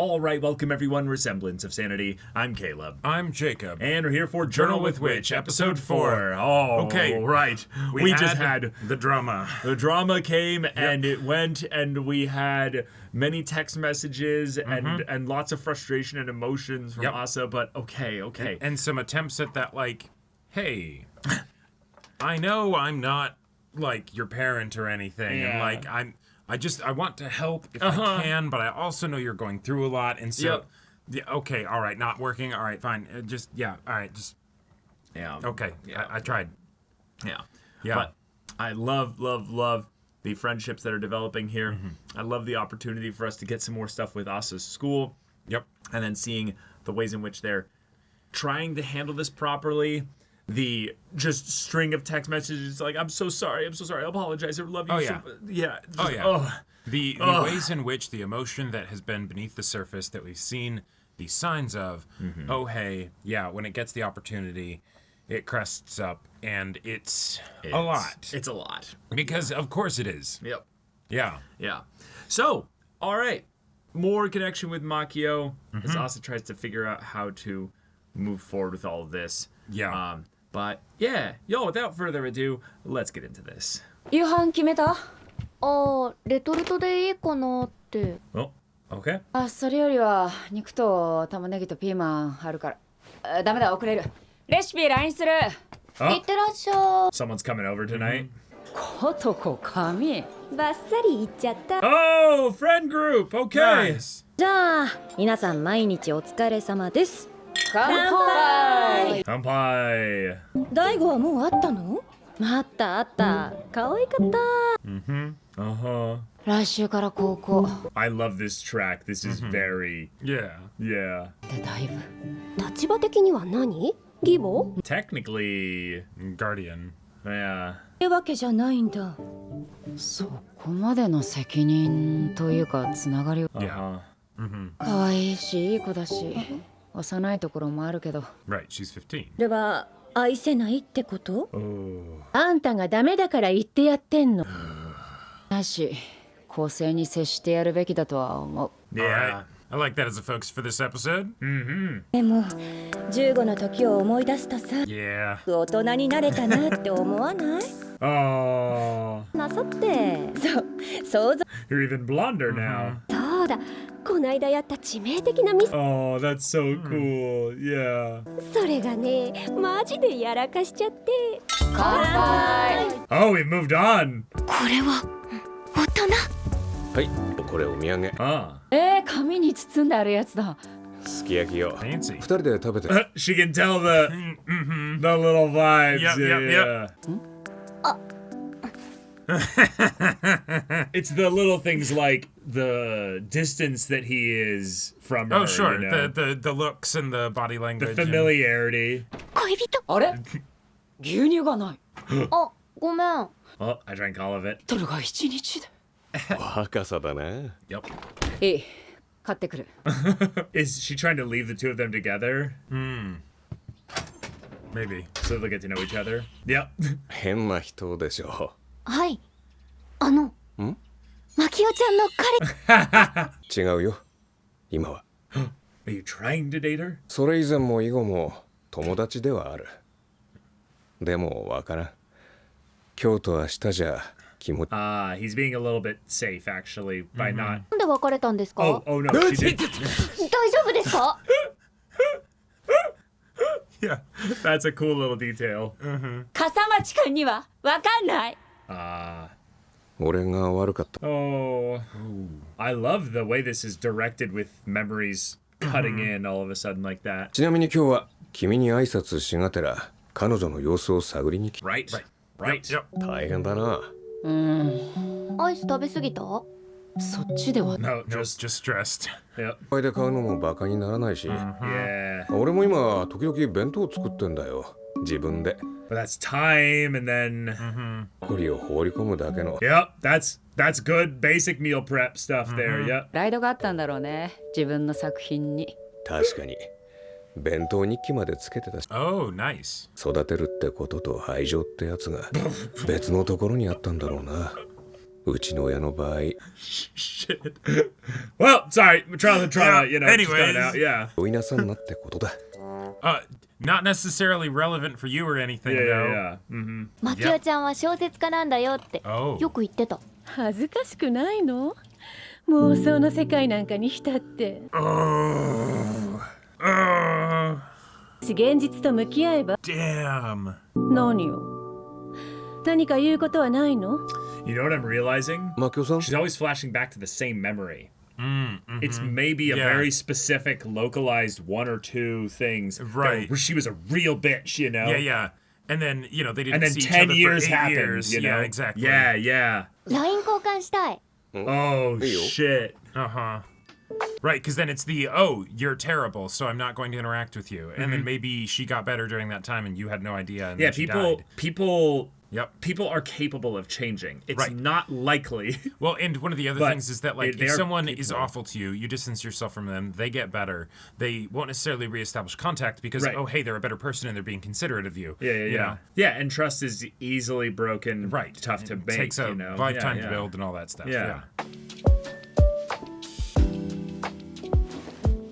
All right, welcome everyone. Semblance of Sanity. I'm Caleb. I'm Jacob. And we're here for Journal with Witch, episode 4. Oh, okay. Right. We just had the drama. The drama came and it went, and we had many text messages and lots of frustration and emotions from Asa, but okay. And some attempts at that, like, hey, I know I'm not, like, your parent or anything, and, like, I want to help if I can, but I also know you're going through a lot, and so, okay, all right, not working, all right, fine, okay, I tried. Yeah. But I love the friendships that are developing here. I love the opportunity for us to get some more stuff with Asa's school. Yep. And then seeing the ways in which they're trying to handle this properly. The just string of text messages like, I'm so sorry, I apologize, I love you. The ways in which the emotion that has been beneath the surface that we've seen the signs of, when it gets the opportunity, it crests up, and it's a lot. It's a lot. Because of course it is. Yep. Yeah. So, all right. More connection with Makio as Asa tries to figure out how to move forward with all of this. Yeah. Without further ado, let's get into this. 夕飯決めた？レトルトでいいかなって。Oh, okay. それよりは肉と玉ねぎとピーマンあるから。ダメだ、遅れる。レシピ LINE する。いってらっしゃい。Someone's coming over tonight. ことこ紙。バッサリいっちゃった。Oh, friend group. Okay. Nice. じゃあ皆さん毎日お疲れ様です。乾杯。乾杯。大悟はもう会ったの？あった可愛かった。来週から高校。I love this track. This is very... Yeah. でだいぶ。立場的には何？義母？ Technically... Guardian. Yeah. ってわけじゃないんだ。そこまでの責任というかつながりは。可愛いしいい子だし。幼いところもあるけど。Right, she's 15. では愛せないってこと？ Oh. あんたがダメだから言ってやってんの。だし、公正に接してやるべきだとは思う。Yeah. I like that as a focus for this episode. でも15の時を思い出すとさ、Yeah. 大人になれたなって思わない？ Oh. なさって。想像。 You're even blonder now. そうだ。こないだやった致命的なミス。 Oh, that's so cool. Yeah. それがね、マジでやらかしちゃって。乾杯。Oh, we moved on. これは大人。はい、これお土産。紙に包んであるやつだ。すき焼きよ。Fancy. 二人で食べて。She can tell the little vibes. Yep. It's the little things like the distance that he is from her. Oh, sure. You know? The looks and the body language. The familiarity. 恋人。あれ？牛乳がない。ごめん。 Oh, I drank all of it. トルが1日で。若さだな。Yep. いい。買ってくる。Is she trying to leave the two of them together? Maybe. So they'll get to know each other? Yep. 変な人でしょ。はい。マキオちゃんの彼。違うよ。今は。Are you trying to date her? それ以前も以後も友達ではある。でもわからん。今日と明日じゃ気持ち。He's being a little bit safe actually by not. なんで別れたんですか？ Oh no, she did. 大丈夫ですか？ Yeah, that's a cool little detail. 笠町くんにはわかんない。俺が悪かった。 Oh, I love the way this is directed with memories cutting in all of a sudden like that. ちなみに今日は君に挨拶しがてら彼女の様子を探りに来た。 Right. Yep. 大変だな。アイス食べ過ぎた？そっちでは。No, Just stressed. Yep. これで買うのもバカにならないし。 Yeah. 俺も今時々弁当作ってんだよ。自分で。 But that's time, and then. 栗を放り込むだけの。 Yep, that's good basic meal prep stuff there. Yep. プライドがあったんだろうね。自分の作品に。確かに。弁当日記までつけてたし。 Oh, nice. 育てるってことと愛情ってやつが別のところにあったんだろうな。うちの親の場合 Shit. Well, sorry. Trial and trauma, you know. just got it out, Anyways. yeah. お稲さんなってことだ Not necessarily relevant for you or anything, Yeah, though. yeah, yeah. Mm-hmm. マキオちゃんは小説家なんだよって Oh. よく言ってた。恥ずかしくないの？妄想の世界なんかに浸って。現実と向き合えば。Damn. 何よ。何か言うことはないの？ You know what I'm realizing? マキオさん She's always flashing back to the same memory. Mm-hmm. It's maybe a Yeah. very specific, localized one or two things. Right. Where she was a real bitch, you know? Yeah, yeah. And then, you know, they didn't And then see each 10 other years for 8 happened, years. you know? Yeah, exactly. Yeah, yeah. LINE 交換したい。 Oh, shit. Uh-huh. Right, because then it's the, oh, you're terrible, so I'm not going to interact with you. And then maybe she got better during that time and you had no idea and Yeah, then she people died. Yep. people are capable of changing. It's Right. not likely. Well, and one of the other But things is that, like, they if are someone is capable. awful to you, you distance yourself from them, they get better. They won't necessarily reestablish contact because, Right. oh, hey, they're a better person and they're being considerate of you. Yeah, yeah, You yeah. know? Yeah, and trust is easily broken, Right. tough to It make, takes a you know. lifetime yeah, to build and all that stuff. Yeah. Yeah.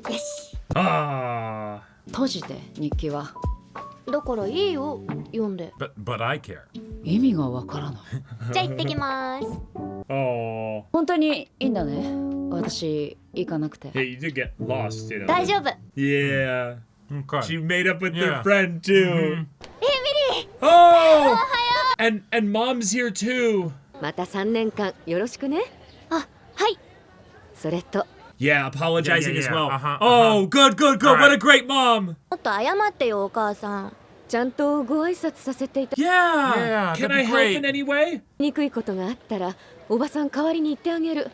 よし。 Ah. 閉じて日記は。だからいいよ読んで。 But I care. 意味がわからない。じゃあ行ってきます。 Oh. 本当にいいんだね。私行かなくて。 Yeah, you did get lost, you know. 大丈夫。 Yeah. Okay. She made up with Yeah. their friend too. エミリー。 Oh! And mom's here too. また3年間よろしくね。あ、はい。それと Yeah, apologizing Yeah, yeah, as yeah. well. Uh-huh, Oh, good, good, good. All What right. a great mom. もっと謝ってよお母さん。ちゃんとご挨拶させていた Yeah. Yeah, Can that'd I be help great. in any way? にくいことがあったらおばさん代わりに言ってあげる。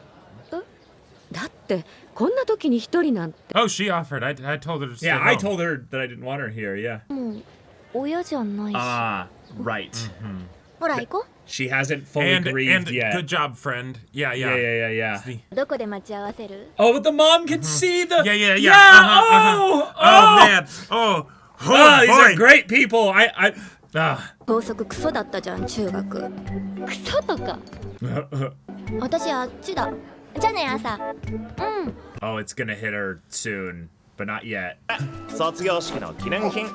だってこんな時に一人なんて Oh, she offered. I told her to stay Yeah, I home. told her that I didn't want her here. Yeah. 親じゃないし。 Ah, right. ほら行こ She hasn't fully And grieved yet. good job, friend. Yeah, Yeah, yeah. yeah, yeah, yeah. う。どこで待ち合わせる？ Oh, but the mom can see the. Yeah, yeah, yeah. Yeah. Uh-huh, Oh, Oh, man. Oh, Ah, these are boy. great people. Ah. 校則クソだったじゃん中学。クソとか。私あっちだ。じゃあね朝。うん。 Oh, it's gonna hit her soon, but not yet. 卒業式の記念品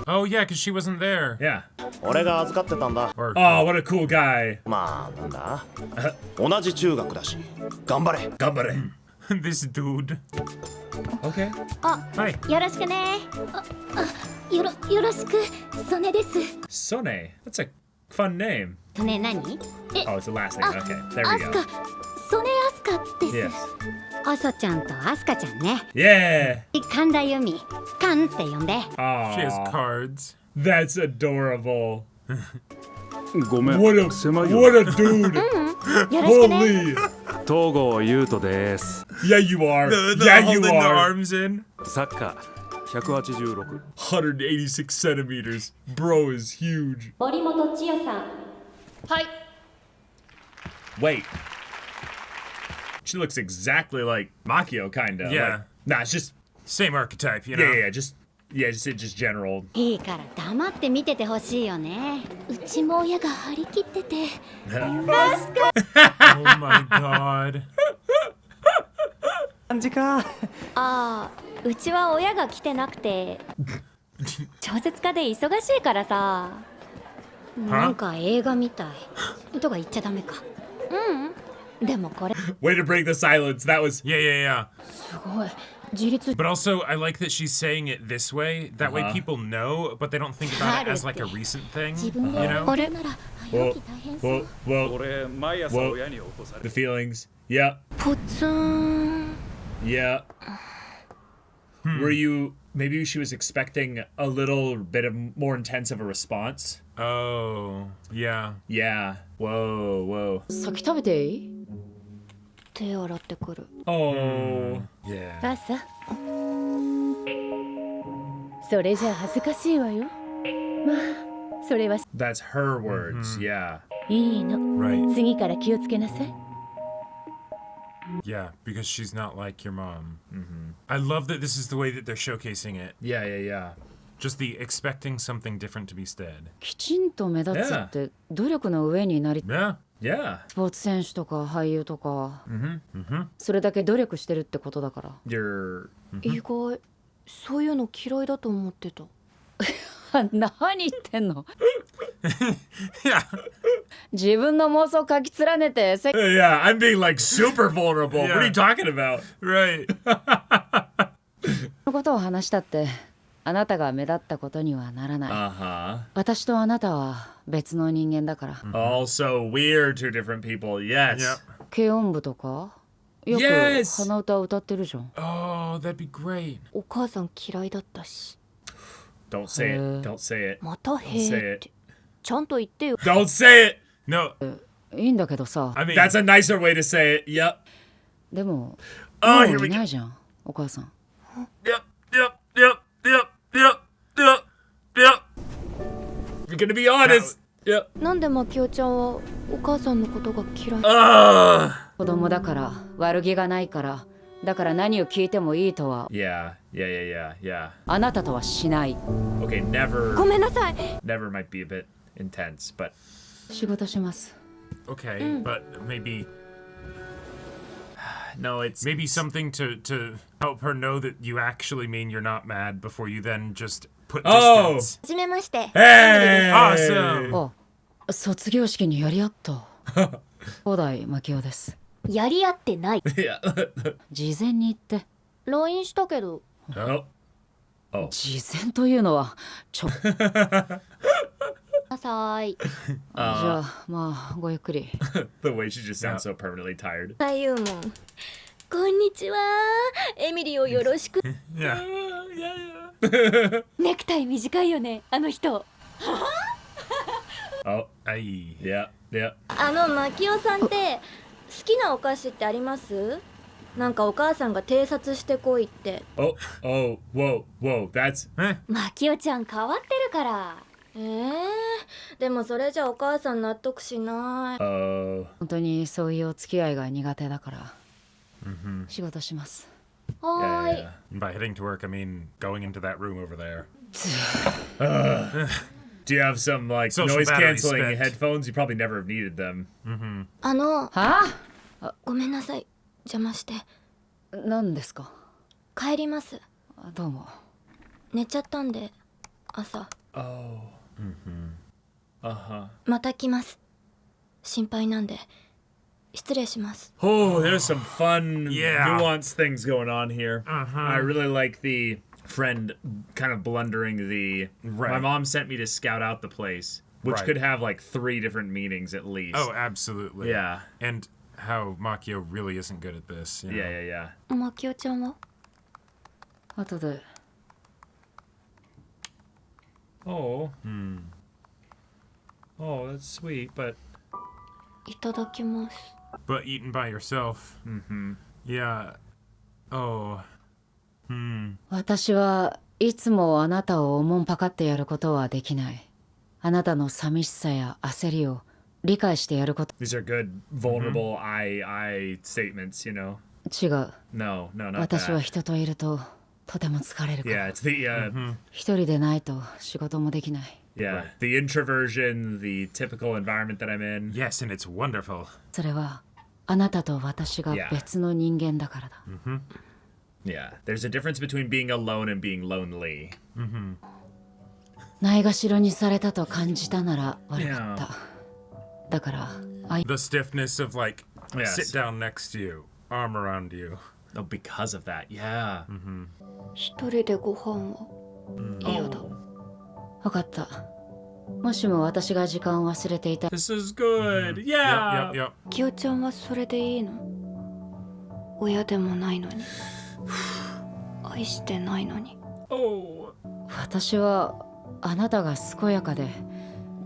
Oh, yeah, because she wasn't there. Yeah. 俺が預かってたんだ Or Oh, what a cool guy. まあなんだ同じ中学だし頑張れ Gambare. this dude. Okay. あ、 Hi. よろしくね。よろしく。ソネです。 Sone. That's a fun name. ソネ何？え、 Oh, it's the last name. Okay, there ア we ス go. カ。ソネアスカです Yes.。アソちゃんとアスカちゃんね。 Yeah. 神田由美。カンって呼んで。 She has Oh, cards. that's adorable. ごめん What a 狭いよ what a dude. よろしくね。 Holy. 東郷優斗です Yeah, you are. The Yeah, you holding the are. arms in. サッカー186 186 centimeters. Bro is huge. 森本千代さん。はい。 Wait. She looks exactly like Makio, kinda. Yeah. Like, nah, it's just Same archetype, you know? yeah, just general. いいから黙って見ててほしいよね。うちも親が張り切ってて。 Oh my god. 感じかああ、うちは親が来てなくて。小説家で忙しいからさ。なんか映画みたい。とか言っちゃダメか。うん。でもこれ。 Way to break the silence. That was Yeah, yeah, yeah. すごい。自立。 But also, I like that she's saying it this way. That way people know, but they don't think about it as like a recent thing. 自分 You で know? これなら早 well, 起き大変そう well. 俺毎朝 Well, 親に起こされ The feelings. Yeah, ポツン。 yeah. Were you? Maybe she was expecting a little bit of more intense of a response. Oh, yeah. Yeah. Whoa, whoa. 先食べていい？手洗ってくる。 Oh. Yeah. 朝。それじゃあ恥ずかしいわよ。まあ、それは That's her words. Yeah. いいの。 Right. 次から気をつけなさい。 Yeah, because she's not like your mom. I love that this is the way that they're showcasing it. Yeah, yeah, yeah. Just the expecting something different to be said. きちんと目立つって努力の上になり。 Yeah. Yeah. スポーツ選手とか俳優とか、それだけ努力してるってことだから。You're 意外そういうの嫌いだと思ってた。何言ってんの。 Yeah. 自分の妄想書き連ねてyeah, I'm being like super vulnerable. What are you talking about? Right. のことを話したってあなたが目立ったことにはならない。Uh-huh. 私とあなたは別の人間だから。Also, we're two different people. Yes. Yep. 軽音部とかよく Yes! 鼻歌歌ってるじゃん。 Oh, that'd be great. お母さん嫌いだったし。 Don't say it. Don't say it. またへーってちゃんと言ってよ。 Don't say it. No, いいんだけどさ。 I mean, That's a nicer way to say it. Yep. でも Oh, も here う we い go. ないじゃんお母さん。 Yep. Yep. Yep. Yep. Yep. Yep. Yep. You're gonna be honest. Yep. なんでマキオちゃんはお母さんのことが嫌い？ 子供だから悪気がないからだから何を聞いてもいいとは Yeah. Yeah. Yeah. Yeah. あなたとはしない。 Okay. Never. ごめんなさい。 Never might be a bit intense, but 仕事します。 okay, but maybe no, it's maybe something to help her know that you actually mean you're not mad before you then just put Oh! distance. はじめまして。 Hey! Awesome. あ、卒業式にやり合った。古代マキオです。やり合ってない。 Yeah. 事前に言って。 LINE したけど。 Oh. 事前というのはなさい。じゃあまあごゆっくり。 The way she just sounds so permanently tired. あゆうもん。こんにちは。エミリーをよろしく。 Yeah. ネクタイ短いよね、あの人。 Oh. Aye. Yeah. Yeah. マキオさんって好きなお菓子ってあります？なんかお母さんが偵察してこいって。 Oh. Oh. Whoa. Whoa. That's. Eh. マキオちゃん変わってるから。でもそれじゃお母さん納得しない。 Oh. 本当にそういうお付き合いが苦手だから。仕事します。は Yeah. ーい。 Yeah. And by heading to work, I mean going into that room over there. Do you have some like Social noise battery canceling spent. headphones? You probably never have needed them. はごめんなさい。邪魔して。あ？何ですか？帰ります。あどうも。寝ちゃったんで、朝。 Oh. Uh-huh. また来ます。心配なんで。失礼します。 Oh, there's some fun, Yeah. nuanced things going on here. Uh-huh. I really like the friend kind of blundering the. Right. My mom sent me to scout out the place, which Right. could have like 3 different meanings at least. Oh, absolutely. Yeah. And how Makio really isn't good at this. You know? Yeah. Yeah. マキオちゃんは？後で。 Oh. Oh, that's sweet, but いただきます。 But eaten by yourself. Yeah. Oh. 私はいつもあなたをおもんぱかってやることはできない。あなたの寂しさや焦りを理解してやること。 these are good, vulnerable I statements, you know. 違う。 No, not 私は that. 人といるととても疲れるから。 Yeah, it's the一人でないと仕事もできない。 yeah, the introversion, the typical environment that I'm in. Yes, and it's wonderful. それはあなたと私が別の人間だからだ。Yeah, there's a difference between being alone and being lonely. ないがしろにされたと感じたなら悪かった。だから The stiffness of like, Yes. sit down next to you, arm around you. Oh, because of that, yeah. 一人でご飯は嫌だ。分かった。もしも私が時間を忘れていた This is good. Yeah. Yep. キヨちゃんはそれでいいの？親でもないのに。愛してないのに。 Oh. 私はあなたが健やかで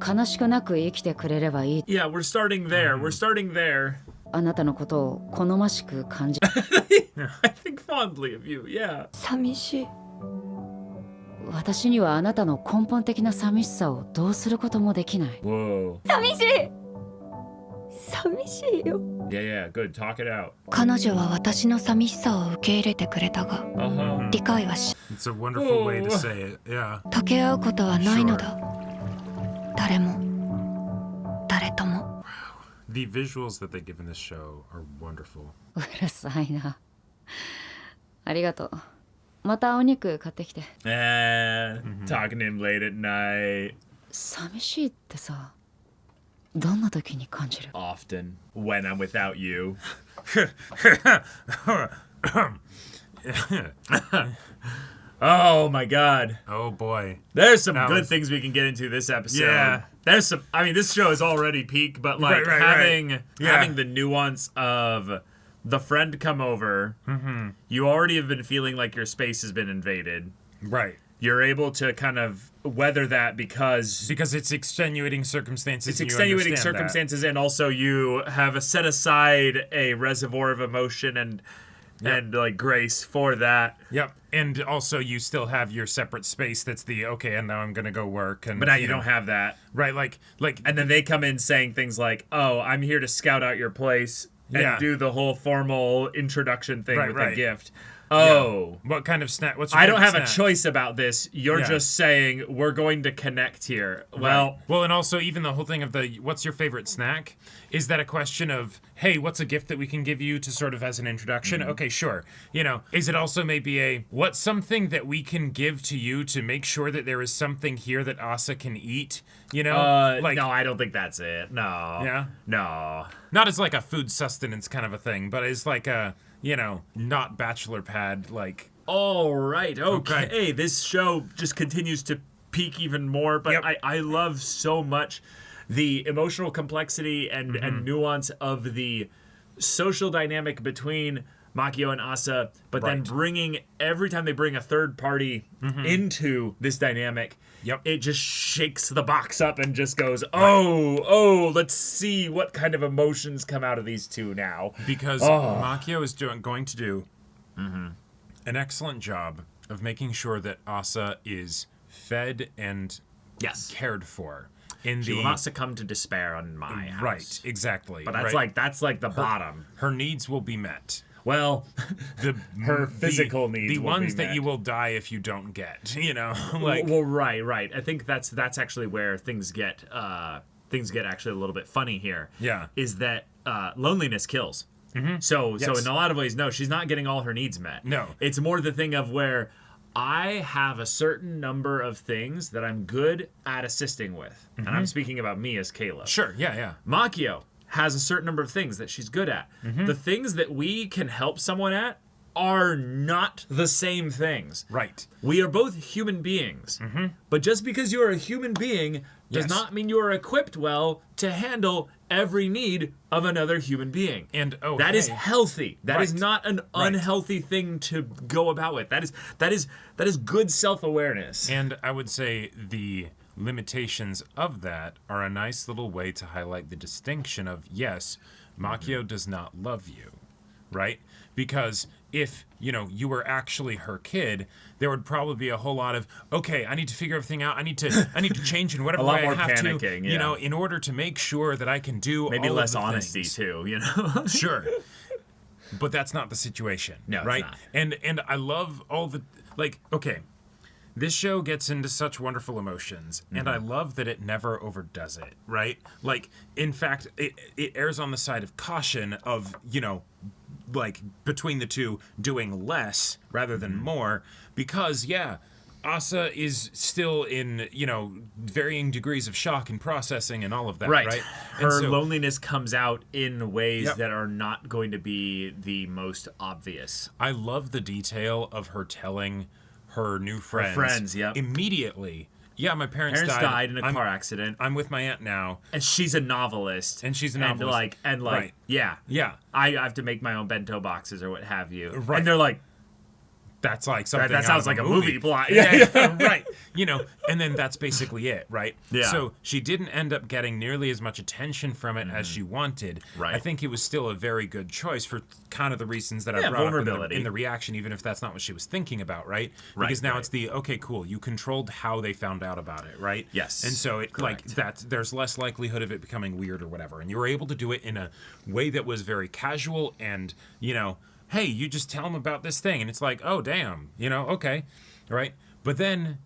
悲しくなく生きてくれればいい。 Yeah, we're starting there. We're starting there. あなたのことを好ましく感じ I think fondly of you, yeah. 寂しい。私にはあなたの根本的な寂しさをどうすることもできない。 Whoa. 寂しい。寂しいよ。 Yeah, good. Talk it out. 彼女は私の寂しさを受け入れてくれたが、 Uh-huh. 理解はし、 It's a wonderful way to say it. Yeah. 溶け合うことはないのだ。誰も、誰とも。The visuals that they give in this show are wonderful. うるさいな。ありがとう。またお肉買ってきて。Talking to him late at night. 寂しいってさ、どんな時に感じる？ Often. When I'm without you. Oh my god. Oh boy. There's some good things we can get into this episode. Yeah. There's some, I mean, this show is already peak, but like having the nuance of the friend come over, you already have been feeling like your space has been invaded. Right. You're able to kind of weather that because it's extenuating circumstances. It's extenuating circumstances, and also you have set aside a reservoir of emotion and like grace for that. Yep. And also you still have your separate space that's and now I'm gonna go work. And but now you don't have that. Right, like and then they come in saying things like, oh, I'm here to scout out your place and do the whole formal introduction thing with a gift. Oh. Yeah. What kind of snack? What's your I don't have snack? a choice about this. You're just saying we're going to connect here. Well, well, and also even the whole thing of what's your favorite snack? Is that a question of, hey, what's a gift that we can give you to sort of as an introduction? Okay, sure. Is it also maybe what's something that we can give to you to make sure that there is something here that Asa can eat? no, I don't think that's it. No. Yeah? No. Not as like a food sustenance kind of a thing, but as like a, not bachelor pad, like. All right. Okay. This show just continues to peak even more, but I love so much the emotional complexity and nuance of the social dynamic between Makio and Asa, but then bringing, every time they bring a third party into this dynamic, it just shakes the box up and just goes, let's see what kind of emotions come out of these two now. Because Makio is going to do an excellent job of making sure that Asa is fed and cared for. She will not succumb to despair on my house. Right, exactly. But that's like the bottom. Her needs will be met. Well, her physical needs. The will ones be that met. you will die if you don't get. Well, right. I think that's actually where things get actually a little bit funny here. Yeah. Is that loneliness kills. So in a lot of ways, no, she's not getting all her needs met. No. It's more the thing of where I have a certain number of things that I'm good at assisting with. And I'm speaking about me as Caleb. Sure, yeah. Makio has a certain number of things that she's good at. The things that we can help someone at are not the same things. Right. We are both human beings. But just because you're a human being does not mean you are equipped well to handle every need of another human being. And that is healthy. That is not an unhealthy thing to go about with. That is good self-awareness. And I would say the limitations of that are a nice little way to highlight the distinction of, yes, Makio does not love you, right? Because if, you were actually her kid, there would probably be a whole lot of, okay, I need to figure everything out. I need to change in whatever way I have panicking, to, in order to make sure that I can do maybe all less of the honesty things. too, Sure. But that's not the situation, no, right? It's not. And I love all the, okay, this show gets into such wonderful emotions, and I love that it never overdoes it, right? Like, in fact, it errs on the side of caution of, like, between the two, doing less rather than more, because, Asa is still in, varying degrees of shock and processing and all of that, right? Her loneliness comes out in ways that are not going to be the most obvious. I love the detail of her telling her new friends, immediately, my parents died in a car accident. I'm with my aunt now. And she's a novelist. And I have to make my own bento boxes or what have you. Right. And they're like, that's like something that sounds like a movie plot. Right. And then that's basically it, right? Yeah. So she didn't end up getting nearly as much attention from it as she wanted. Right. I think it was still a very good choice for kind of the reasons that I brought up in the reaction, even if that's not what she was thinking about, right? Because now it's the, okay, cool, you controlled how they found out about it, right? Yes. And so there's less likelihood of it becoming weird or whatever. And you were able to do it in a way that was very casual and, hey, you just tell them about this thing. And it's like, oh, damn, okay, right? But then,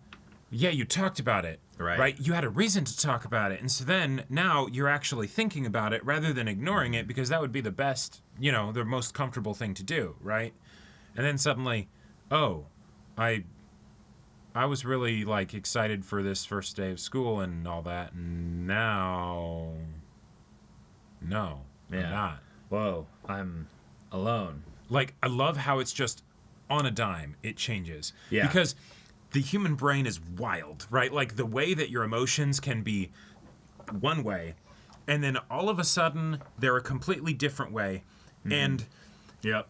you talked about it. Right? You had a reason to talk about it. And so then now you're actually thinking about it rather than ignoring it, because that would be the best, the most comfortable thing to do, right? And then suddenly, oh, I was really like excited for this first day of school and all that, and now no, I'm not. Whoa, I'm alone. Like, I love how it's just on a dime, it changes. Yeah. Because the human brain is wild, right? Like, the way that your emotions can be one way, and then all of a sudden, they're a completely different way. Mm-hmm. And, yep.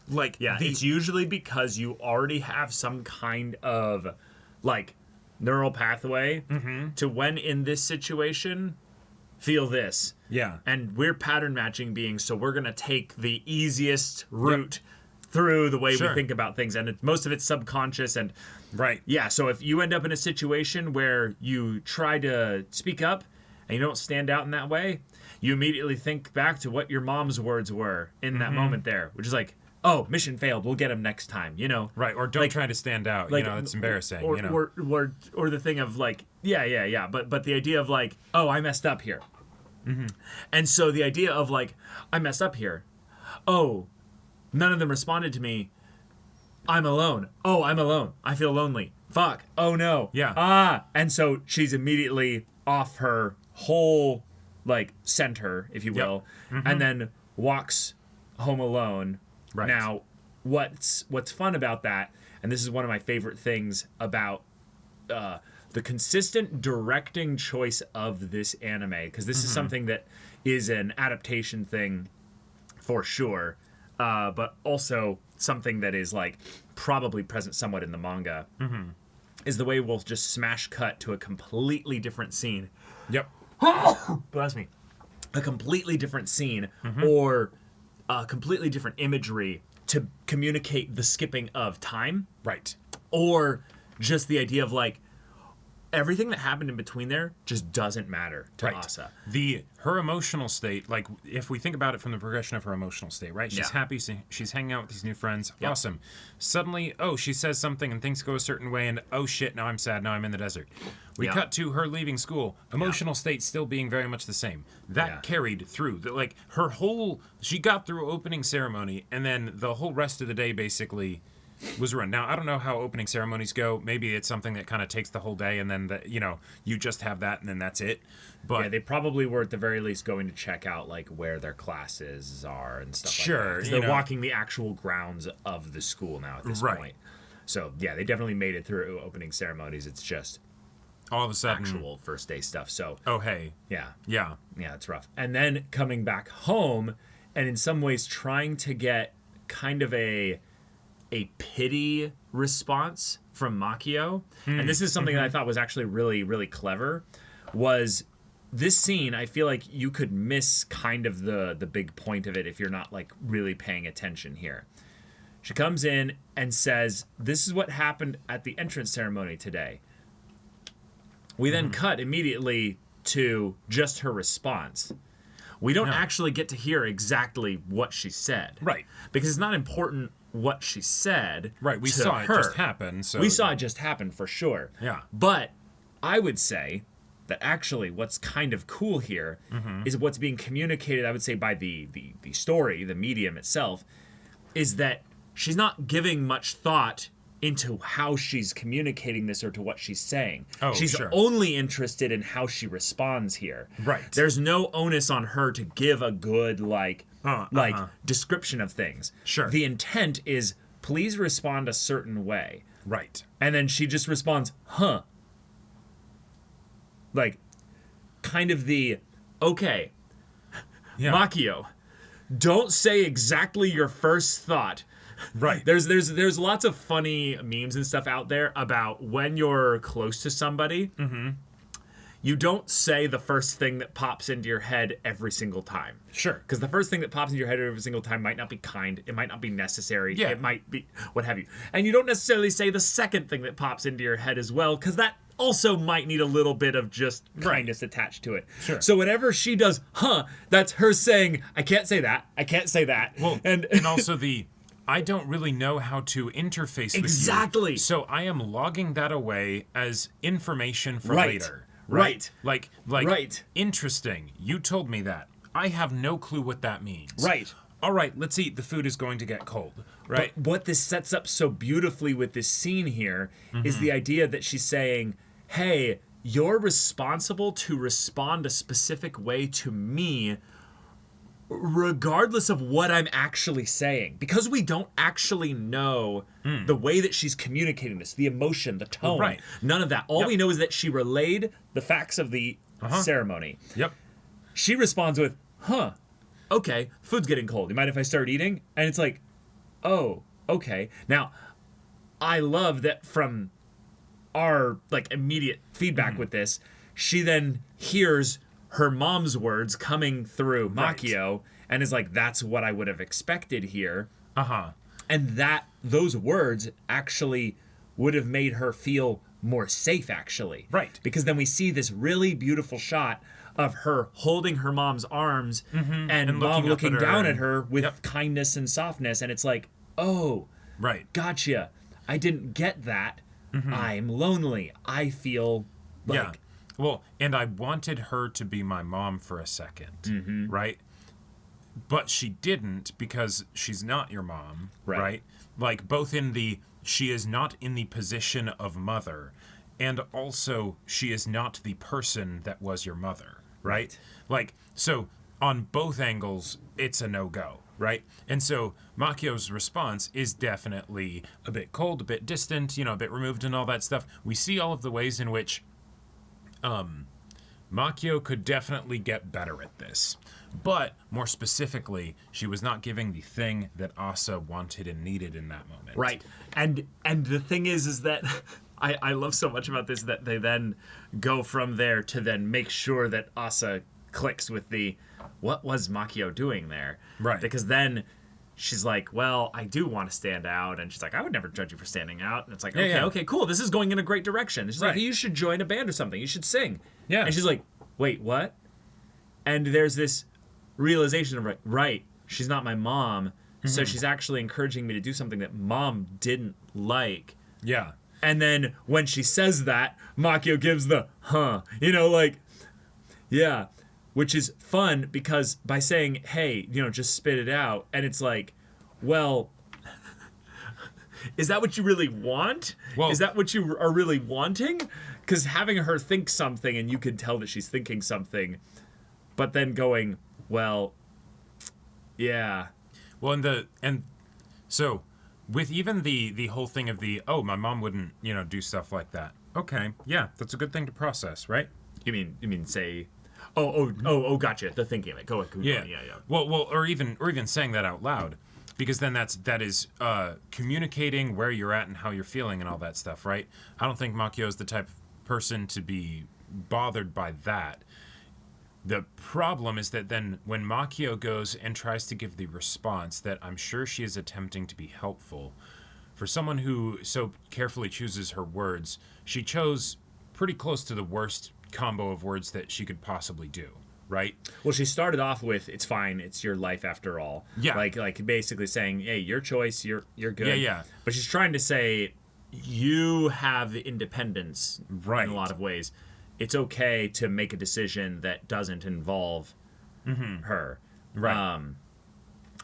Like, it's usually because you already have some kind of, like, neural pathway to when in this situation, feel this. Yeah. And we're pattern matching beings, so we're going to take the easiest route through the way we think about things. And most of it's subconscious. And right. Yeah, so if you end up in a situation where you try to speak up and you don't stand out in that way, you immediately think back to what your mom's words were in that moment there, which is like, oh, mission failed, we'll get him next time, Right, or don't try to stand out, like, it's embarrassing, or the thing of like, but the idea of like, oh, I messed up here. Mm-hmm. And so the idea of like, I messed up here. Oh, none of them responded to me. I'm alone. Oh, I'm alone. I feel lonely. Fuck. Oh no. Yeah. And so she's immediately off her whole like center, if you will, and then walks home alone. Right. Now, what's fun about that, and this is one of my favorite things about the consistent directing choice of this anime, because this is something that is an adaptation thing for sure, but also something that is like probably present somewhat in the manga, is the way we'll just smash cut to a completely different scene. Yep. Bless me. A completely different scene or a completely different imagery to communicate the skipping of time. Right. Or just the idea of like, everything that happened in between there just doesn't matter to Asa. Her emotional state, like if we think about it from the progression of her emotional state, right? She's happy, she's hanging out with these new friends. Yep. Awesome. Suddenly, oh, she says something and things go a certain way, and oh shit, now I'm sad, now I'm in the desert. We cut to her leaving school, emotional state still being very much the same. That carried through. Like she got through opening ceremony, and then the whole rest of the day basically was run. Now, I don't know how opening ceremonies go. Maybe it's something that kind of takes the whole day, and then you just have that, and then that's it. But yeah, they probably were at the very least going to check out like where their classes are and stuff. Sure, like that. 'Cause they're walking the actual grounds of the school now at this point. So yeah, they definitely made it through opening ceremonies. It's just all of a sudden actual first day stuff. So yeah, it's rough. And then coming back home, and in some ways trying to get kind of a pity response from Makio. And this is something that I thought was actually really, really clever, was this scene. I feel like you could miss kind of the big point of it if you're not like really paying attention here. She comes in and says, this is what happened at the entrance ceremony today. We then cut immediately to just her response. We don't actually get to hear exactly what she said. Right. Because it's not important what she said. Right, we saw it just happen. So we saw it just happen for sure. Yeah. But I would say that actually what's kind of cool here is what's being communicated, I would say, by the story, the medium itself, is that she's not giving much thought into how she's communicating this or to what she's saying. She's only interested in how she responds here. Right. There's no onus on her to give a good description of things. Sure. The intent is, please respond a certain way. Right. And then she just responds, huh. Like, kind of the, okay, Makio, don't say exactly your first thought. Right. There's lots of funny memes and stuff out there about when you're close to somebody, you don't say the first thing that pops into your head every single time. Sure. Because the first thing that pops into your head every single time might not be kind. It might not be necessary. Yeah. It might be what have you. And you don't necessarily say the second thing that pops into your head as well, because that also might need a little bit of just kindness attached to it. Sure. So whenever she does, that's her saying, I can't say that. I can't say that. Well, and also I don't really know how to interface Exactly. with you. So I am logging that away as information for Right. later. Right. Like Right. interesting. You told me that. I have no clue what that means. Right. All right, let's eat. The food is going to get cold. Right. But what this sets up so beautifully with this scene here is the idea that she's saying, hey, you're responsible to respond a specific way to me regardless of what I'm actually saying. Because we don't actually know the way that she's communicating this, the emotion, the tone, Right. none of that. All we know is that she relayed the facts of the ceremony. Yep. She responds with, okay, food's getting cold. You mind if I start eating? And it's like, oh, okay. Now, I love that from our like immediate feedback with this, she then hears her mom's words coming through Makio and is like, that's what I would have expected here. And that those words actually would have made her feel more safe, actually. Right. Because then we see this really beautiful shot of her holding her mom's arms and mom looking down at her with kindness and softness. And it's like, oh, Right. gotcha. I didn't get that. I'm lonely. I feel like... Yeah. Well, and I wanted her to be my mom for a second, right? But she didn't because she's not your mom, right? Like both in she is not in the position of mother, and also she is not the person that was your mother, right? Like, so on both angles, it's a no-go, right? And so Makio's response is definitely a bit cold, a bit distant, a bit removed and all that stuff. We see all of the ways in which Makio could definitely get better at this. But more specifically, she was not giving the thing that Asa wanted and needed in that moment. Right. And the thing is that I love so much about this that they then go from there to then make sure that Asa clicks with what was Makio doing there? Right. Because then she's like, well, I do want to stand out. And she's like, I would never judge you for standing out. And it's like, okay, cool. This is going in a great direction. She's like, you should join a band or something. You should sing. Yeah. And she's like, wait, what? And there's this realization of, right, she's not my mom. So she's actually encouraging me to do something that mom didn't like. Yeah. And then when she says that, Makio gives the, yeah. Which is fun because by saying, hey, just spit it out. And it's like, well, is that what you really want? Well, is that what you are really wanting? Because having her think something and you can tell that she's thinking something, but then going, well, yeah. Well, and so with even the whole thing of my mom wouldn't, do stuff like that. Okay. Yeah. That's a good thing to process, right? You mean say, oh, gotcha. The thinking of it. Go ahead. Yeah. Yeah. Well, or even saying that out loud, because then that is communicating where you're at and how you're feeling and all that stuff, right? I don't think Makio is the type of person to be bothered by that. The problem is that then when Makio goes and tries to give the response that I'm sure she is attempting to be helpful, for someone who so carefully chooses her words, she chose pretty close to the worst combo of words that she could possibly do, right? Well, she started off with, it's fine, it's your life after all. Yeah. Like basically saying, hey, your choice, you're good. Yeah. But she's trying to say, you have independence Right. in a lot of ways. It's okay to make a decision that doesn't involve her. Right.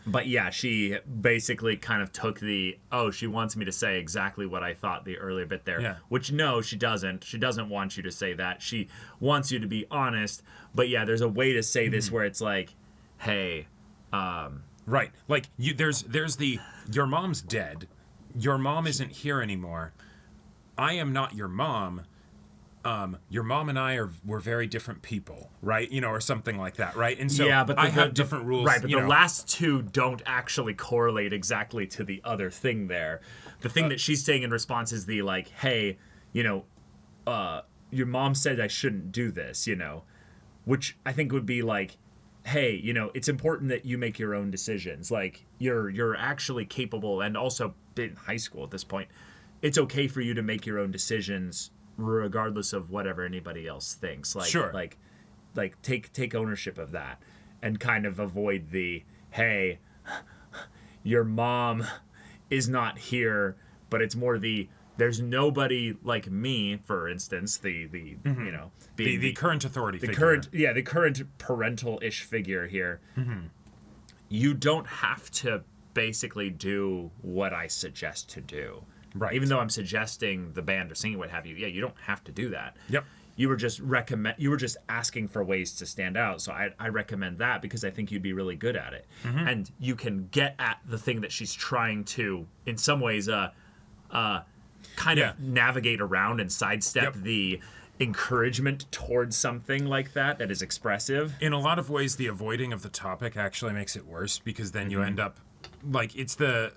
But yeah, she basically kind of took she wants me to say exactly what I thought the earlier bit there. Yeah. Which, no, she doesn't. She doesn't want you to say that. She wants you to be honest. But yeah, there's a way to say this where it's like, hey, Right. Like there's your mom's dead. Your mom isn't here anymore. I am not your mom. Your mom and I were very different people, right? Or something like that, right? And so yeah, but I have different rules. Right, but the last two don't actually correlate exactly to the other thing there. The thing that she's saying in response is hey, your mom said I shouldn't do this, which I think would be like, hey, it's important that you make your own decisions. Like, you're actually capable, and also in high school at this point, it's okay for you to make your own decisions regardless of whatever anybody else thinks. Like, sure. like take ownership of that and kind of avoid the, hey, your mom is not here, but it's more there's nobody like me, for instance, you know, the current authority figure. The current parental-ish figure here. You don't have to basically do what I suggest to do. Right. Even though I'm suggesting the band or singing, what have you. Yeah, you don't have to do that. Yep. You were just asking for ways to stand out. So I recommend that because I think you'd be really good at it. And you can get at the thing that she's trying to, in some ways, kind of navigate around and sidestep the encouragement towards something like that is expressive. In a lot of ways, the avoiding of the topic actually makes it worse because then you end up like it's the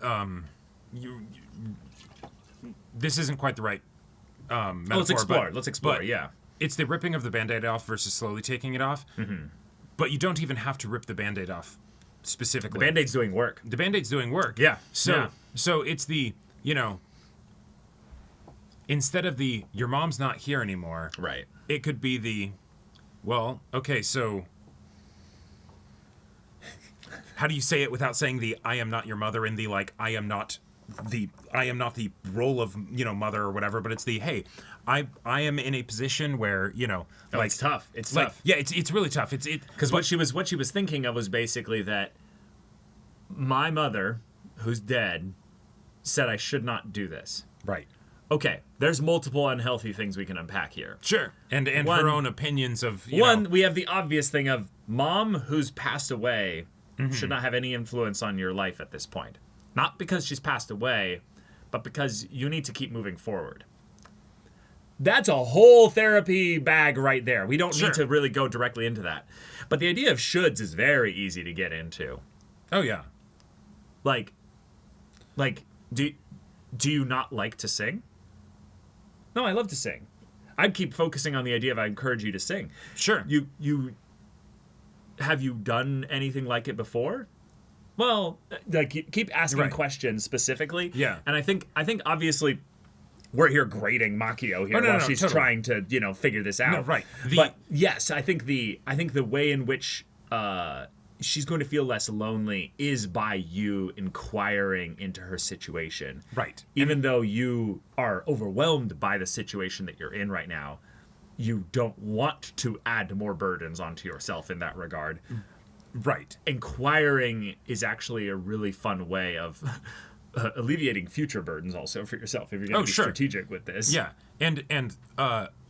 this isn't quite the right metaphor. Let's explore. Yeah. It's the ripping of the Band-Aid off versus slowly taking it off. But you don't even have to rip the Band-Aid off specifically. The Band-Aid's doing work. The Band-Aid's doing work. Yeah. So it's the, you know, instead of the, your mom's not here anymore. Right. It could be the, well, okay, so how do you say it without saying the I am not your mother in the like I am not the role of, you know, mother or whatever, but it's the hey, I am in a position where, you know, like it's tough. It's like, tough. Yeah, it's really tough. Because what she was thinking of was basically that my mother, who's dead, said I should not do this. Right. Okay, there's multiple unhealthy things we can unpack here. Sure. And One- her own opinions of We have the obvious thing of mom who's passed away should not have any influence on your life at this point. Not because she's passed away, but because you need to keep moving forward. That's a whole therapy bag right there. We don't need to really go directly into that. But the idea of shoulds is very easy to get into. Oh yeah. Like do you not like to sing? No, I love to sing. I'd keep focusing on the idea of I encourage you to sing. Sure. You have you done anything like it before? Well, like keep asking questions specifically. Yeah. And I think obviously we're here grading Makio here while she's trying to, you know, figure this out. No, right. But yes, I think the way in which she's going to feel less lonely is by you inquiring into her situation. Right. Even though you are overwhelmed by the situation that you're in right now, you don't want to add more burdens onto yourself in that regard. Right. Inquiring is actually a really fun way of alleviating future burdens also for yourself if you're going to be strategic with this. Yeah. And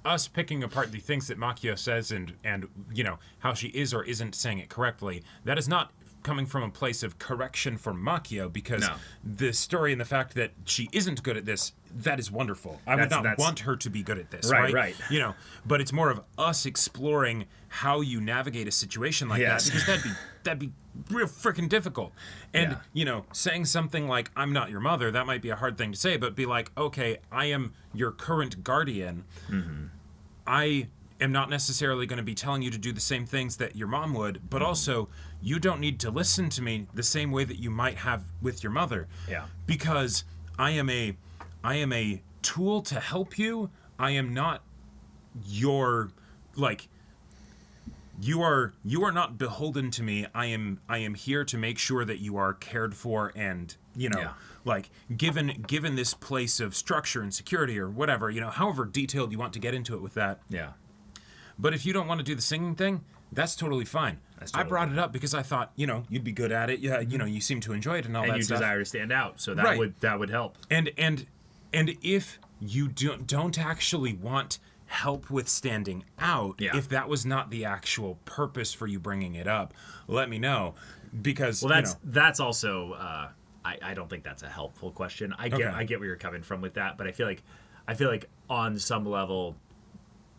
us picking apart the things that Makio says and you know how she is or isn't saying it correctly, that is not coming from a place of correction for Makio because the story and the fact that she isn't good at this, that is wonderful. I would not want her to be good at this, right? You know, but it's more of us exploring how you navigate a situation like that because that'd be real freaking difficult. And you know, saying something like I'm not your mother, that might be a hard thing to say, but be like, okay, I am your current guardian. I am not necessarily going to be telling you to do the same things that your mom would, but also you don't need to listen to me the same way that you might have with your mother. Yeah. Because I am a tool to help you. I am not your like you are not beholden to me. I am here to make sure that you are cared for and, you know, like given this place of structure and security or whatever, you know, however detailed you want to get into it with that. Yeah. But if you don't want to do the singing thing, that's totally fine. I brought it up because I thought, you know, you'd be good at it. Yeah, you know, you seem to enjoy it and all that stuff. And you desire to stand out, so that would help. And if you don't actually want help with standing out, if that was not the actual purpose for you bringing it up, let me know. Because that's also I don't think that's a helpful question. I get where you're coming from with that, but I feel like on some level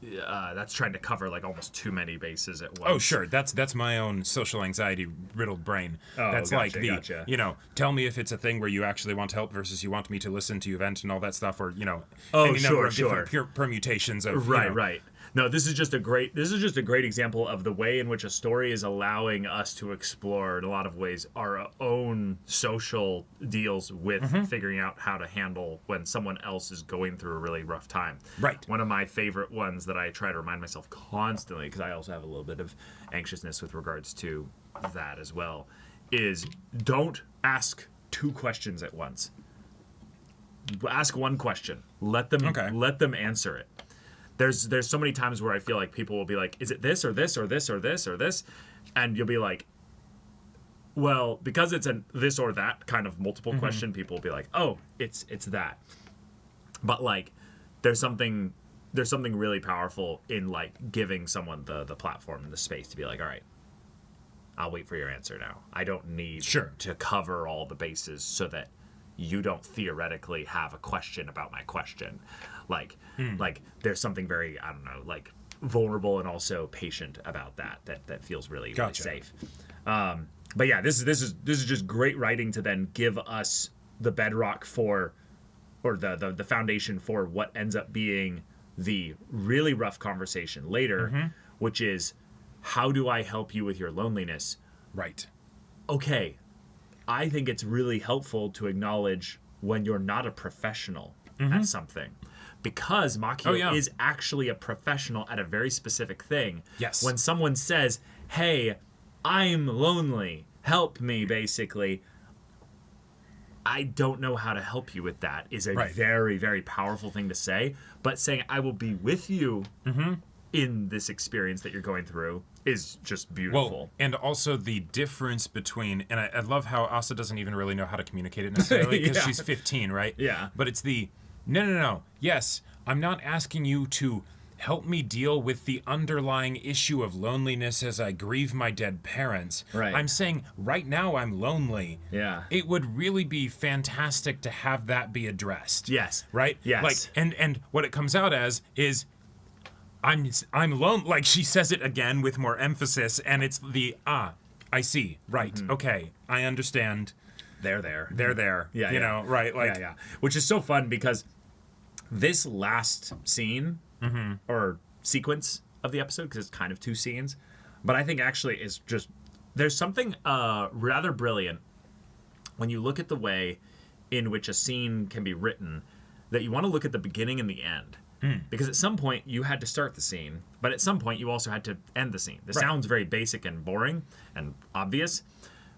that's trying to cover like almost too many bases at once. Oh, sure. That's my own social anxiety riddled brain. That's gotcha. You know, tell me if it's a thing where you actually want help versus you want me to listen to you vent and all that stuff, or, you know, any number of different permutations of right. No, this is just a great example of the way in which a story is allowing us to explore in a lot of ways our own social deals with figuring out how to handle when someone else is going through a really rough time. Right. One of my favorite ones that I try to remind myself constantly, because I also have a little bit of anxiousness with regards to that as well, is don't ask two questions at once. ask one question. Let them answer it. There's so many times where I feel like people will be like, is it this or this or this or this or this? And you'll be like, well, because it's a this or that kind of multiple question, people will be like, oh, it's that. But like, there's something really powerful in like giving someone the platform and the space to be like, all right, I'll wait for your answer now. I don't need to cover all the bases so that you don't theoretically have a question about my question. Like there's something very, I don't know, like vulnerable and also patient about that feels really, really safe. But yeah, this is just great writing to then give us the bedrock for, or the foundation for what ends up being the really rough conversation later, which is, how do I help you with your loneliness? Right. Okay, I think it's really helpful to acknowledge when you're not a professional at something. Because Makio is actually a professional at a very specific thing. Yes. When someone says, hey, I'm lonely, help me, basically, I don't know how to help you with that is a very, very powerful thing to say. But saying, I will be with you in this experience that you're going through is just beautiful. Well, and also the difference between, and I love how Asa doesn't even really know how to communicate it necessarily because she's 15, right? Yeah. But it's the, no. Yes, I'm not asking you to help me deal with the underlying issue of loneliness as I grieve my dead parents. Right. I'm saying right now I'm lonely. Yeah. It would really be fantastic to have that be addressed. Yes. Right? Yes. Like, and what it comes out as is, I'm alone. Like, she says it again with more emphasis, and it's the, I see. Right. Okay. I understand. They're there. They're there. Yeah. You know, right. Like, yeah. Which is so fun because this last scene or sequence of the episode, because it's kind of two scenes, but I think actually is just, there's something rather brilliant when you look at the way in which a scene can be written, that you want to look at the beginning and the end. Because at some point you had to start the scene, but at some point you also had to end the scene. This sounds very basic and boring and obvious,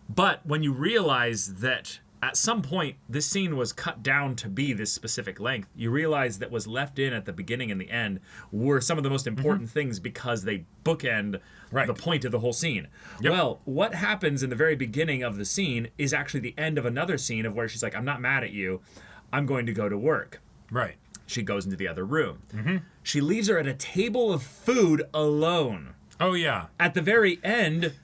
but when you realize that at some point this scene was cut down to be this specific length, you realize that was left in at the beginning and the end were some of the most important things because they bookend the point of the whole scene. Yep. Well, what happens in the very beginning of the scene is actually the end of another scene of where she's like, I'm not mad at you, I'm going to go to work. Right. She goes into the other room. She leaves her at a table of food alone. Oh, yeah. At the very end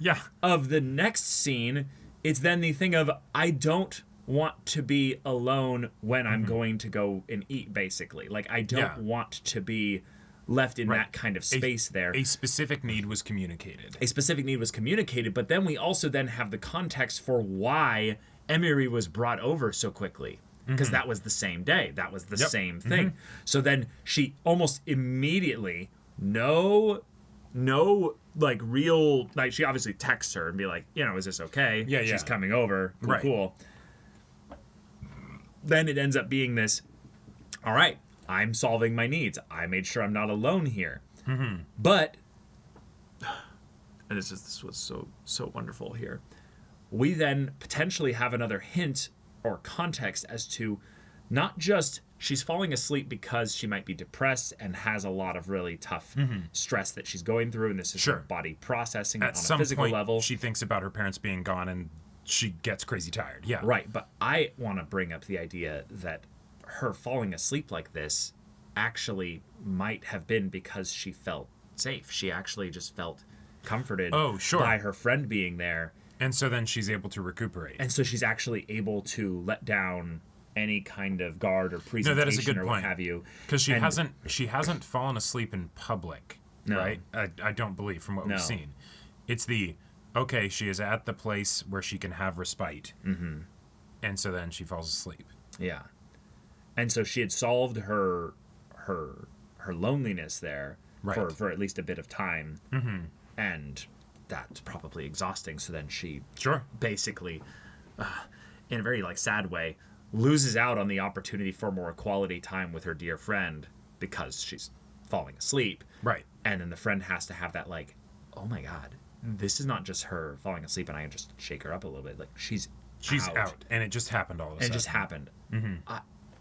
of the next scene, it's then the thing of, I don't want to be alone when I'm going to go and eat, basically. Like, I don't want to be left in that kind of space there. A specific need was communicated. A specific need was communicated, but then we also then have the context for why Emery was brought over so quickly. Because that was the same day. That was the same thing. So then she almost immediately, no, like real, like she obviously texts her and be like, you know, is this okay? Yeah. She's coming over. Cool. Then it ends up being this, all right, I'm solving my needs. I made sure I'm not alone here. But, and this was so wonderful here. We then potentially have another hint or context as to not just she's falling asleep because she might be depressed and has a lot of really tough stress that she's going through, and this is her body processing at on a physical level. She thinks about her parents being gone and she gets crazy tired. Yeah. Right, but I want to bring up the idea that her falling asleep like this actually might have been because she felt safe. She actually just felt comforted by her friend being there. And so then she's able to recuperate. And so she's actually able to let down any kind of guard or presentation that is a good or point. What have you. Because she hasn't fallen asleep in public, right? I don't believe from what we've seen. It's okay, she is at the place where she can have respite. And so then she falls asleep. Yeah. And so she had solved her loneliness there for at least a bit of time. And that's probably exhausting. So then she basically, in a very like sad way, loses out on the opportunity for more quality time with her dear friend because she's falling asleep. Right. And then the friend has to have that like, oh my God, this is not just her falling asleep and I can just shake her up a little bit. Like she's out. And it just happened all of a sudden. It just happened.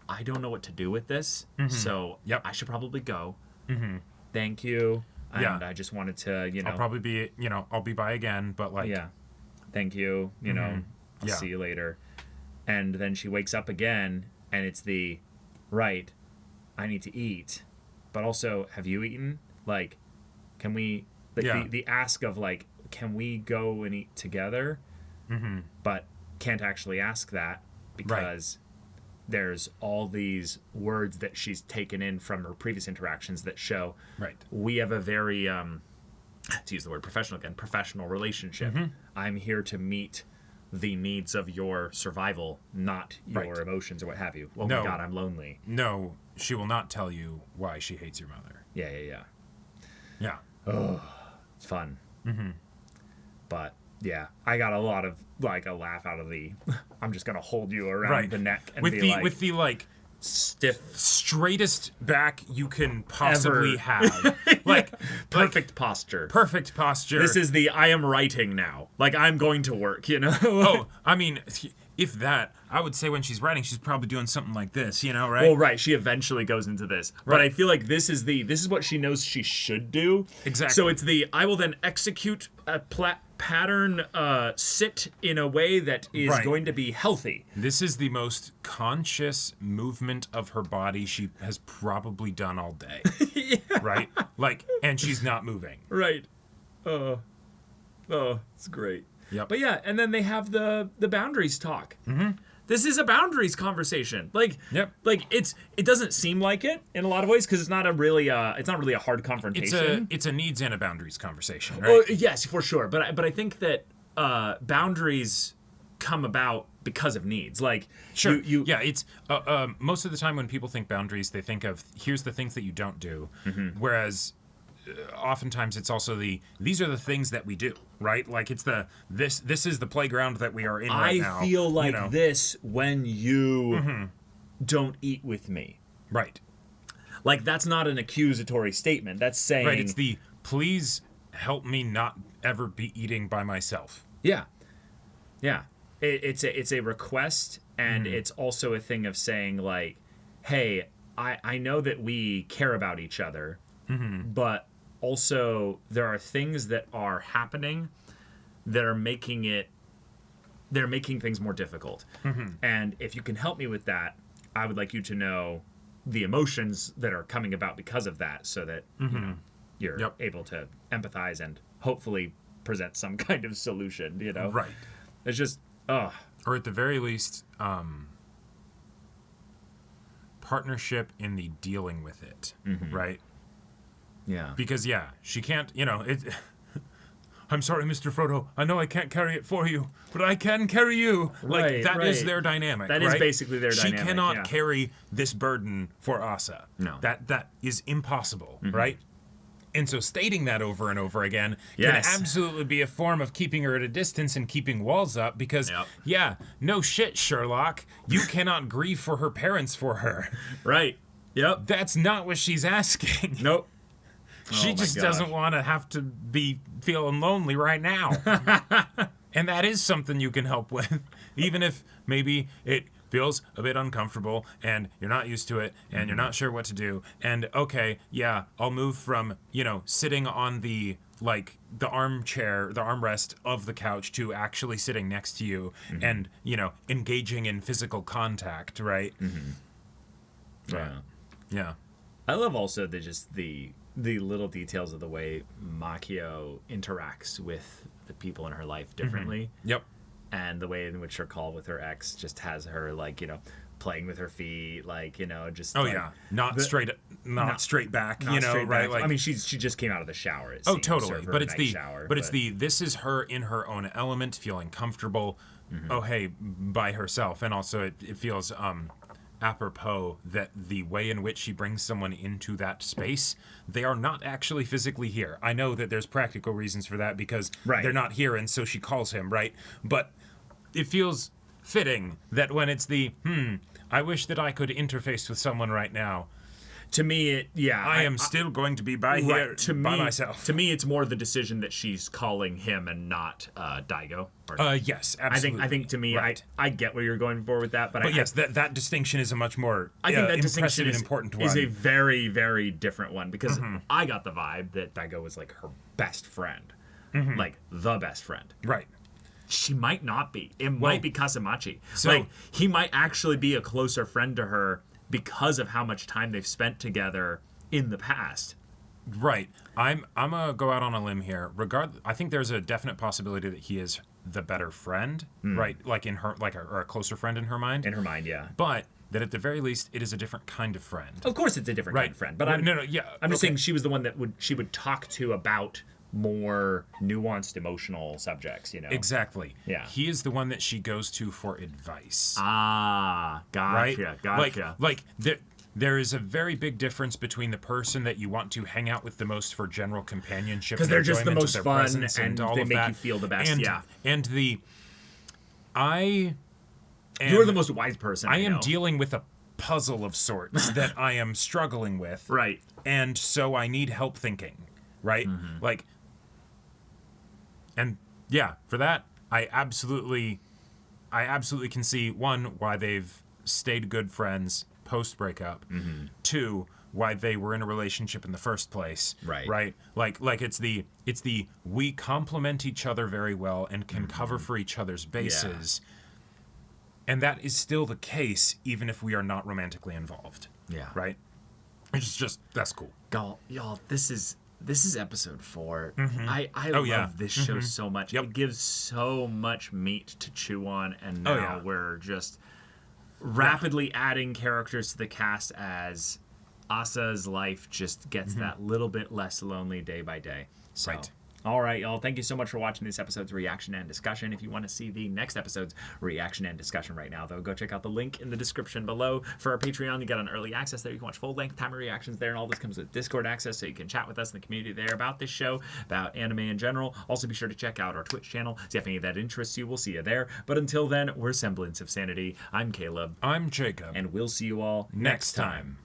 I don't know what to do with this, so I should probably go. Thank you. And I just wanted to, I'll probably be, I'll be by again, but like, thank you, I'll see you later. And then she wakes up again, and it's right, I need to eat, but also, have you eaten? Like, can we, the ask of like, can we go and eat together? But can't actually ask that because there's all these words that she's taken in from her previous interactions that show we have a very, to use the word professional relationship. I'm here to meet the needs of your survival, not your emotions or what have you. Oh my God, I'm lonely. No, she will not tell you why she hates your mother. Yeah. Oh, it's fun. But yeah, I got a lot of like a laugh out of the I'm just gonna hold you around the neck and with the stiff, straightest back you can possibly have. Like perfect posture. Perfect posture. This is the I am writing now. Like I'm going to work, I mean, if that, I would say when she's writing, she's probably doing something like this, right? Well, right. She eventually goes into this. But I feel like this is what she knows she should do. Exactly. So it's I will then execute a pattern, sit in a way that is going to be healthy. This is the most conscious movement of her body she has probably done all day. Right? Like, and she's not moving. Right. Oh, it's great. Yep. But yeah, and then they have the boundaries talk. This is a boundaries conversation. Like, like it doesn't seem like it in a lot of ways because it's not really a hard confrontation. It's a needs and a boundaries conversation, right? Oh, yes, for sure. But I think that boundaries come about because of needs. Like, sure, it's most of the time when people think boundaries, they think of here's the things that you don't do, whereas oftentimes it's also these are the things that we do, right? Like it's this is the playground that we are in right now. I feel like this when you don't eat with me. Right. Like that's not an accusatory statement. That's saying right. It's please help me not ever be eating by myself. Yeah. It's a request, and it's also a thing of saying like, hey, I know that we care about each other, but also there are things that are happening that are making things more difficult. And if you can help me with that, I would like you to know the emotions that are coming about because of that, so that you're able to empathize and hopefully present some kind of solution, Right. It's just or at the very least partnership in the dealing with it, right? Yeah. Because she can't, I'm sorry, Mr. Frodo. I know I can't carry it for you, but I can carry you. Like that is their dynamic. That is basically their dynamic. She cannot carry this burden for Asa. No. That is impossible, right? And so stating that over and over again can absolutely be a form of keeping her at a distance and keeping walls up because, no shit, Sherlock. You cannot grieve for her parents for her. Right. Yep. That's not what she's asking. Nope. She just doesn't want to have to be feeling lonely right now. And that is something you can help with, even if maybe it feels a bit uncomfortable and you're not used to it and you're not sure what to do. And okay, I'll move from, sitting on the armchair, the armrest of the couch to actually sitting next to you and, engaging in physical contact, right? Yeah. I love also the little details of the way Makio interacts with the people in her life differently. Yep. And the way in which her call with her ex just has her playing with her feet, just not straight back, right? Like, I mean, she just came out of the shower. It seems, totally. But it's shower, this is her in her own element, feeling comfortable. Oh, hey, by herself, and also it feels apropos that the way in which she brings someone into that space, they are not actually physically here. I know that there's practical reasons for that because they're not here, and so she calls him, right? But it feels fitting that when it's I wish that I could interface with someone right now. To me, I am still going to be by here by myself. To me, it's more the decision that she's calling him and not Daigo. Yes, absolutely. I think to me, right. I get where you're going for with that, but yes, that distinction is a much more I think that distinction is important one. Is a very, very different one because I got the vibe that Daigo was like her best friend, like the best friend. Right. She might not be. It might be Kasamachi. So, like he might actually be a closer friend to her because of how much time they've spent together in the past. Right. I'm gonna go out on a limb here. I think there's a definite possibility that he is the better friend, right? Like in her, or a closer friend in her mind. In her mind, yeah. But that at the very least, it is a different kind of friend. Of course, it's a different kind of friend. But I'm just saying she was the one that she would talk to about more nuanced emotional subjects, you know. Exactly. Yeah. He is the one that she goes to for advice. Ah, gotcha. Right? Gotcha. Like there is a very big difference between the person that you want to hang out with the most for general companionship, because they're just the most fun and they make you feel the best. And you're the most wise person. I am dealing with a puzzle of sorts that I am struggling with. Right. And so I need help thinking. Right? Like, and yeah, for that, I absolutely can see, one, why they've stayed good friends post breakup. Two, why they were in a relationship in the first place. Right. Like it's the we complement each other very well and can cover for each other's bases. Yeah. And that is still the case even if we are not romantically involved. Yeah. Right? It's just that's cool. Y'all, this is episode 4. I love this show so much. It gives so much meat to chew on, and now we're just rapidly adding characters to the cast as Asa's life just gets that little bit less lonely day by day. So. Right. All right, y'all. Thank you so much for watching this episode's reaction and discussion. If you want to see the next episode's reaction and discussion right now, though, go check out the link in the description below. For our Patreon, you get an early access there. You can watch full-length timer reactions there, and all this comes with Discord access, so you can chat with us in the community there about this show, about anime in general. Also, be sure to check out our Twitch channel. See if any of that interests you. We'll see you there. But until then, we're Semblance of Sanity. I'm Caleb. I'm Jacob. And we'll see you all next time.